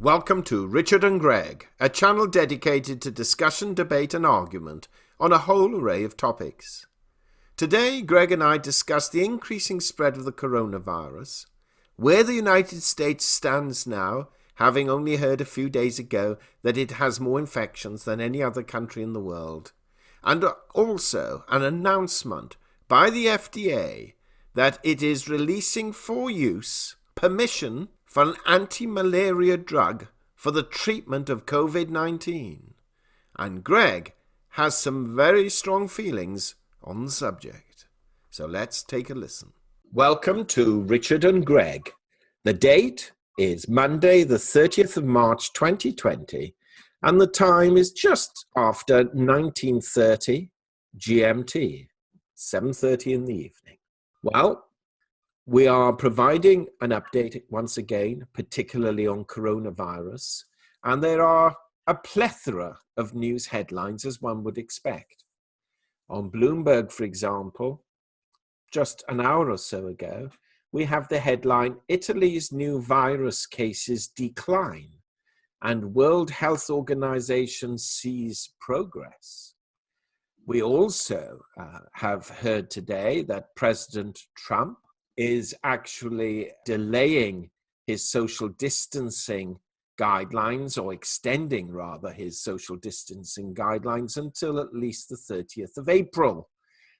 Welcome to Richard and Greg, a channel dedicated to discussion, debate and argument on a whole array of topics. Today, Greg and I discuss the increasing spread of the coronavirus, where the United States stands now, having only heard a few days ago that it has more infections than any other country in the world, and also an announcement by the FDA that it is releasing for use permission for an antimalaria drug for the treatment of COVID-19. And Greg has some very strong feelings on the subject. So let's take a listen. Welcome to Richard and Greg. The date is Monday, the 30th of March, 2020, and the time is just after 19:30 GMT, 7:30 in the evening. Well, we are providing an update once again, particularly on coronavirus, and there are a plethora of news headlines, as one would expect. On Bloomberg, for example, just an hour or so ago, we have the headline, Italy's new virus cases decline and World Health Organization sees progress. We also have heard today that President Trump is actually delaying his social distancing guidelines, or extending rather his social distancing guidelines until at least the 30th of April.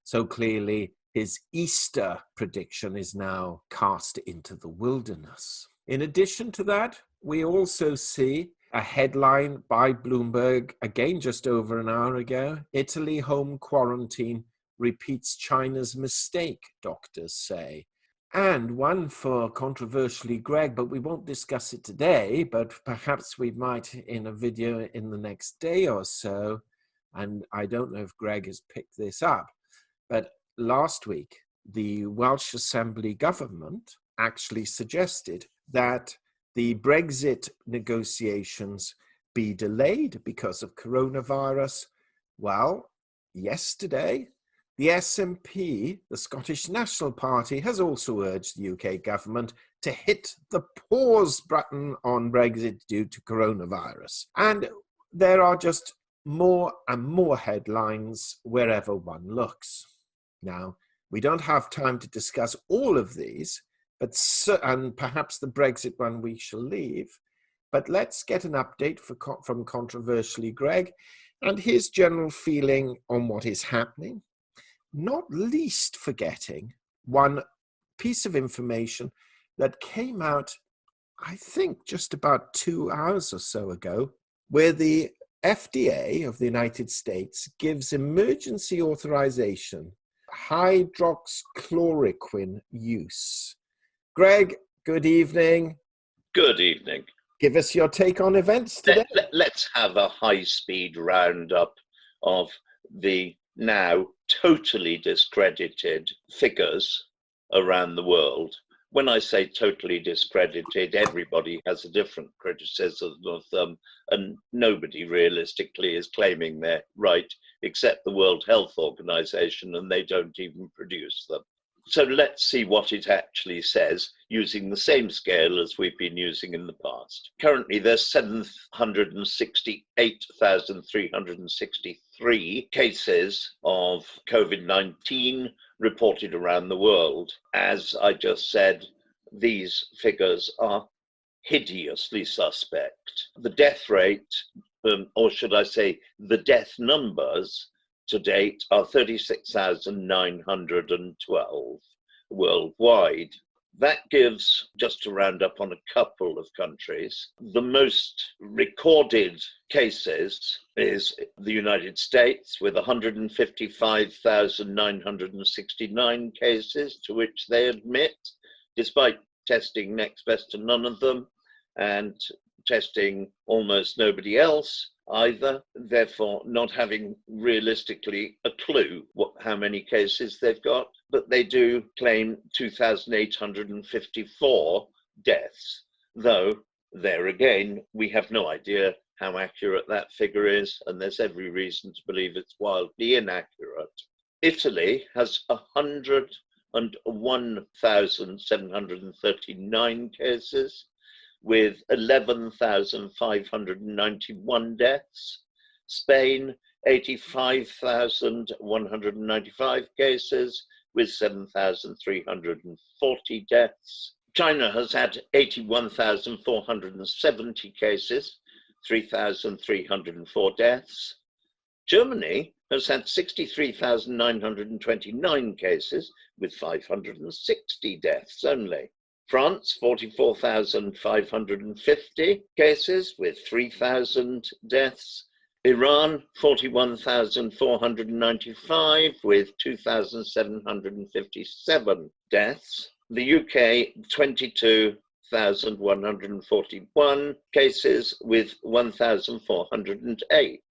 So clearly his Easter prediction is now cast into the wilderness. In addition to that, we also see a headline by Bloomberg, again just over an hour ago, Italy home quarantine repeats China's mistake, doctors say. And one for controversially Greg, but we won't discuss it today, but perhaps we might in a video in the next day or so. And I don't know if Greg has picked this up, but last week, the Welsh Assembly government actually suggested that the Brexit negotiations be delayed because of coronavirus. Well, yesterday, the SNP, the Scottish National Party, has also urged the UK government to hit the pause button on Brexit due to coronavirus. And there are just more and more headlines wherever one looks. Now, we don't have time to discuss all of these, and perhaps the Brexit one we shall leave. But let's get an update from controversially Greg and his general feeling on what is happening. Not least forgetting one piece of information that came out, I think, just about 2 hours or so ago, where the FDA of the United States gives emergency authorization hydroxychloroquine use. Greg, good evening. Good evening. Give us your take on events today. Let's have a high-speed roundup of the now totally discredited figures around the world. When I say totally discredited, everybody has a different criticism of them, and nobody realistically is claiming they're right, except the World Health Organization, and they don't even produce them. So let's see what it actually says using the same scale as we've been using in the past. Currently, there's 768,363 cases of COVID-19 reported around the world. As I just said, these figures are hideously suspect. The death rate, or should I say the death numbers, to date are 36,912 worldwide. That gives, just to round up on a couple of countries, the most recorded cases is the United States with 155,969 cases, to which they admit, despite testing next best to none of them and testing almost nobody else either, therefore not having realistically a clue how many cases they've got, but they do claim 2,854 deaths, though there again we have no idea how accurate that figure is, and there's every reason to believe it's wildly inaccurate. Italy has 101,739 cases, with 11,591 deaths. Spain, 85,195 cases with 7,340 deaths. China has had 81,470 cases, 3,304 deaths. Germany has had 63,929 cases with 560 deaths only. France, 44,550 cases with 3,000 deaths. Iran, 41,495 with 2,757 deaths. The UK, 22,141 cases with 1,408.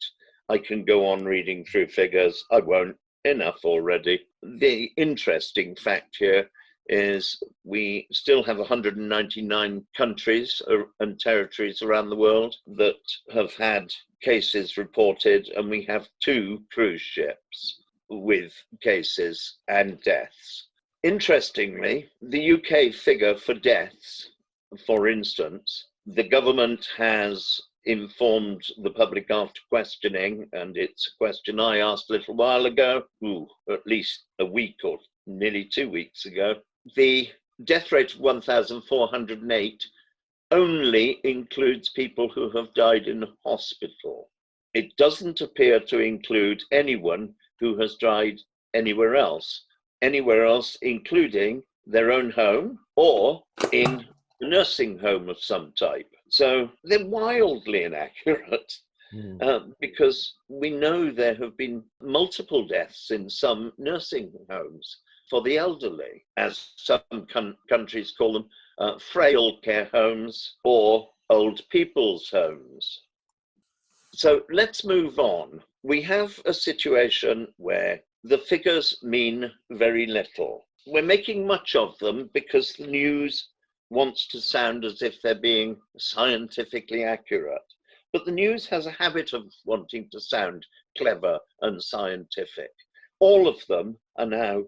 I can go on reading through figures. I won't. Enough already. The interesting fact here is we still have 199 countries and territories around the world that have had cases reported, and we have 2 cruise ships with cases and deaths. Interestingly, the UK figure for deaths, for instance, the government has informed the public after questioning, and it's a question I asked a little while ago, at least a week or nearly 2 weeks ago. The death rate of 1,408 only includes people who have died in hospital. It doesn't appear to include anyone who has died anywhere else including their own home or in a nursing home of some type. So they're wildly inaccurate. Because we know there have been multiple deaths in some nursing homes for the elderly, as some countries call them, frail care homes or old people's homes. So let's move on. We have a situation where the figures mean very little. We're making much of them because the news wants to sound as if they're being scientifically accurate. But the news has a habit of wanting to sound clever and scientific. All of them are now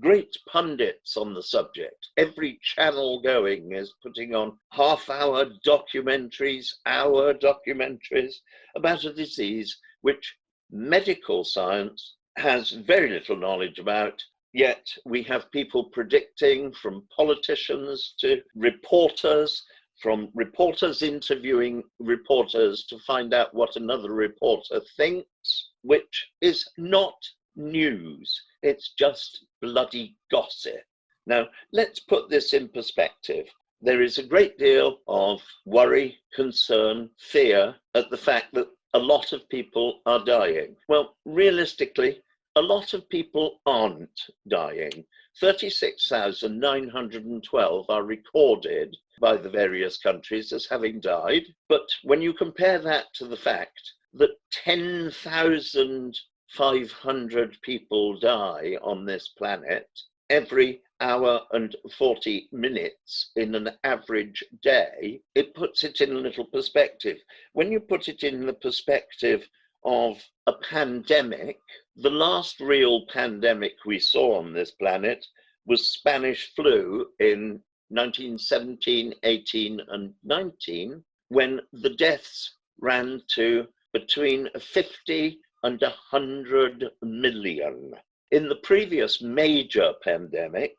great pundits on the subject. Every channel going is putting on half-hour documentaries, hour documentaries about a disease which medical science has very little knowledge about. Yet we have people predicting, from politicians to reporters, from reporters interviewing reporters to find out what another reporter thinks, which is not news. It's just bloody gossip. Now, let's put this in perspective. There is a great deal of worry, concern, fear at the fact that a lot of people are dying. Well, realistically, a lot of people aren't dying. 36,912 are recorded by the various countries as having died. But when you compare that to the fact that 10,500 people die on this planet every hour and 40 minutes in an average day, it puts it in a little perspective. When you put it in the perspective of a pandemic, the last real pandemic we saw on this planet was Spanish flu in 1917, 18, and 19, when the deaths ran to between 50 and 100 million. In the previous major pandemic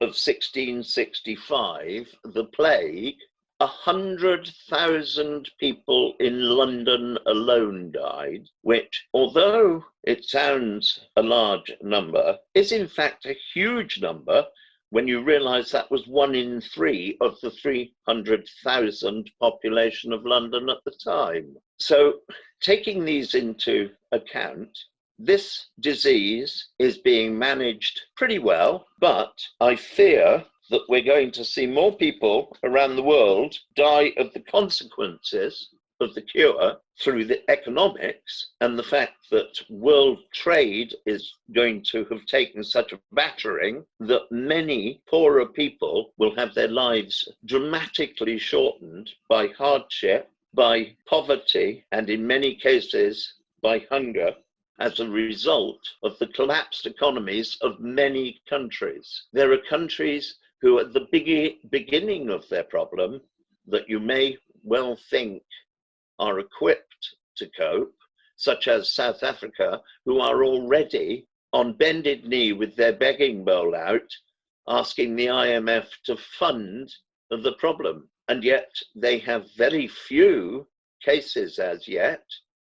of 1665, the plague, 100,000 people in London alone died, which, although it sounds a large number, is in fact a huge number when you realize that was 1 in 3 of the 300,000 population of London at the time. So, taking these into account, this disease is being managed pretty well, but I fear that we're going to see more people around the world die of the consequences of the cure through the economics, and the fact that world trade is going to have taken such a battering that many poorer people will have their lives dramatically shortened by hardship, by poverty, and in many cases by hunger, as a result of the collapsed economies of many countries. There are countries who at the beginning of their problem that you may well think are equipped to cope, such as South Africa, who are already on bended knee with their begging bowl out, asking the IMF to fund the problem. And yet they have very few cases as yet.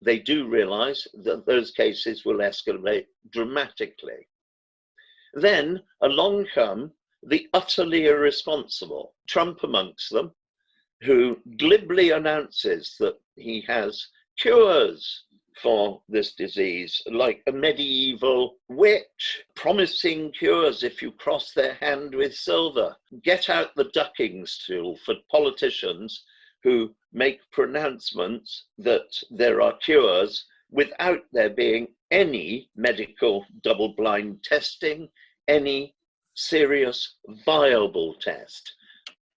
They do realize that those cases will escalate dramatically. Then along come the utterly irresponsible, Trump amongst them, who glibly announces that he has cures for this disease, like a medieval witch, promising cures if you cross their hand with silver. Get out the ducking stool for politicians who make pronouncements that there are cures without there being any medical double-blind testing, any serious viable test.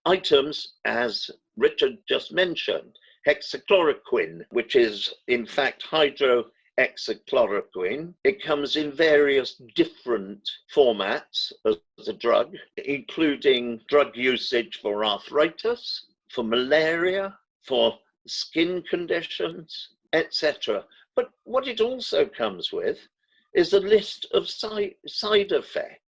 Items, as Richard just mentioned, hexachloroquine, which is in fact hydroxychloroquine. It comes in various different formats as a drug, including drug usage for arthritis, for malaria, for skin conditions, etc. But what it also comes with is a list of side effects.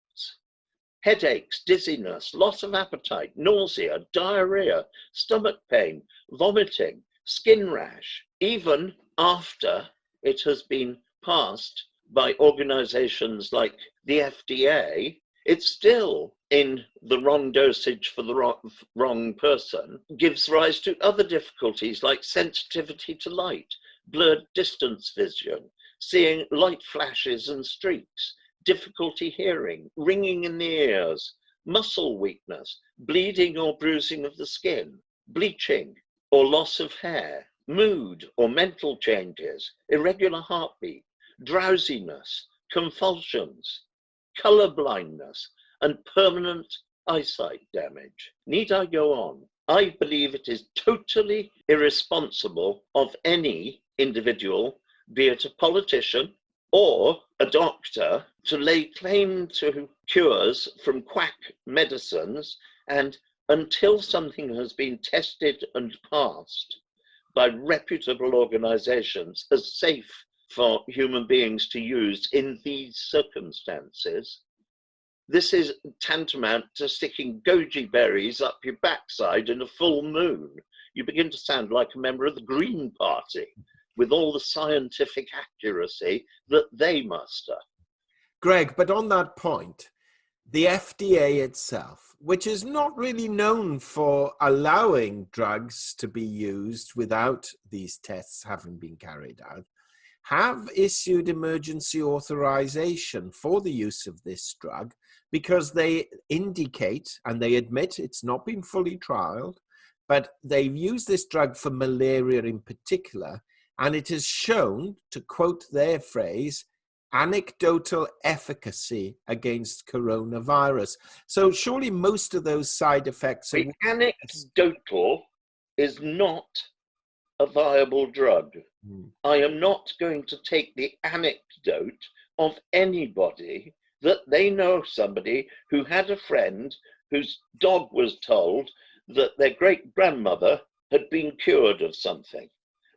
Headaches, dizziness, loss of appetite, nausea, diarrhea, stomach pain, vomiting, skin rash. Even after it has been passed by organizations like the FDA, it's still in the wrong dosage for the wrong person, gives rise to other difficulties like sensitivity to light, blurred distance vision, seeing light flashes and streaks, difficulty hearing, ringing in the ears, muscle weakness, bleeding or bruising of the skin, bleaching or loss of hair, mood or mental changes, irregular heartbeat, drowsiness, convulsions, color blindness, and permanent eyesight damage. Need I go on? I believe it is totally irresponsible of any individual, be it a politician or a doctor, to lay claim to cures from quack medicines, and until something has been tested and passed by reputable organizations as safe for human beings to use in these circumstances, this is tantamount to sticking goji berries up your backside in a full moon. You begin to sound like a member of the Green Party with all the scientific accuracy that they muster. Greg, but on that point, the FDA itself, which is not really known for allowing drugs to be used without these tests having been carried out, have issued emergency authorization for the use of this drug because they indicate, and they admit it's not been fully trialed, but they've used this drug for malaria in particular, and it has shown, to quote their phrase, anecdotal efficacy against coronavirus. So surely most of those side effects are... Anecdotal is not a viable drug. I am not going to take the anecdote of anybody that they know somebody who had a friend whose dog was told that their great-grandmother had been cured of something.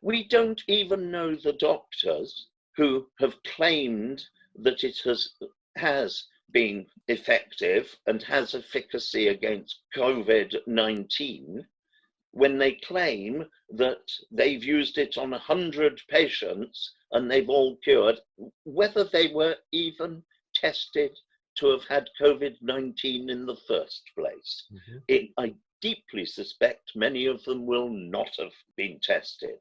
We don't even know the doctors who have claimed that it has been effective and has efficacy against COVID-19, when they claim that they've used it on 100 patients and they've all cured, whether they were even tested to have had COVID-19 in the first place. I deeply suspect many of them will not have been tested.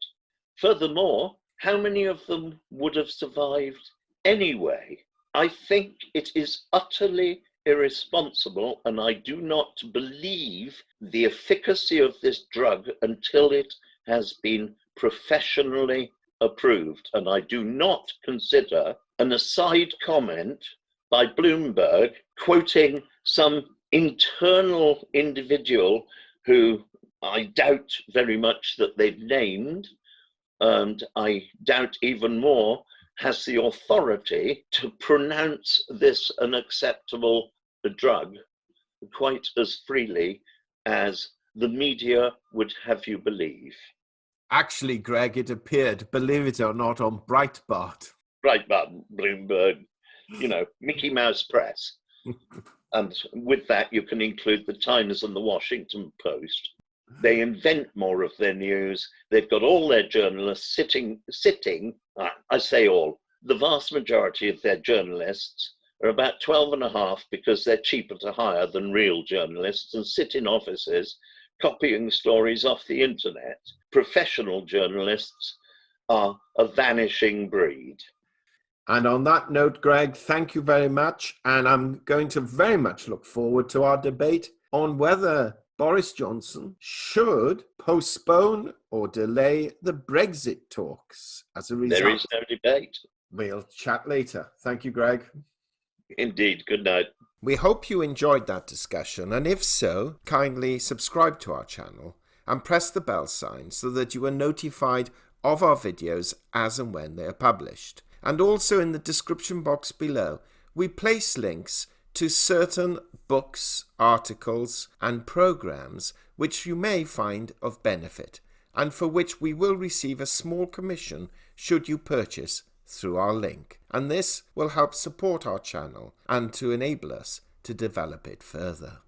Furthermore, how many of them would have survived anyway? I think it is utterly irresponsible, and I do not believe the efficacy of this drug until it has been professionally approved. And I do not consider an aside comment by Bloomberg quoting some internal individual who I doubt very much that they've named, and I doubt even more has the authority to pronounce this an acceptable drug quite as freely as the media would have you believe. Actually, Greg, it appeared, believe it or not, on Breitbart. Breitbart, Bloomberg, Mickey Mouse Press. And with that, you can include the Times and the Washington Post. They invent more of their news. They've got all their journalists sitting, I say all, the vast majority of their journalists are about 12 and a half because they're cheaper to hire than real journalists and sit in offices copying stories off the internet. Professional journalists are a vanishing breed. And on that note, Greg, thank you very much. And I'm going to very much look forward to our debate on whether Boris Johnson should postpone or delay the Brexit talks as a result. There is no debate. We'll chat later. Thank you, Greg. Indeed. Good night. We hope you enjoyed that discussion, and if so, kindly subscribe to our channel and press the bell sign so that you are notified of our videos as and when they are published. And also in the description box below, we place links to certain books, articles, and programs which you may find of benefit, and for which we will receive a small commission should you purchase through our link. And this will help support our channel and to enable us to develop it further.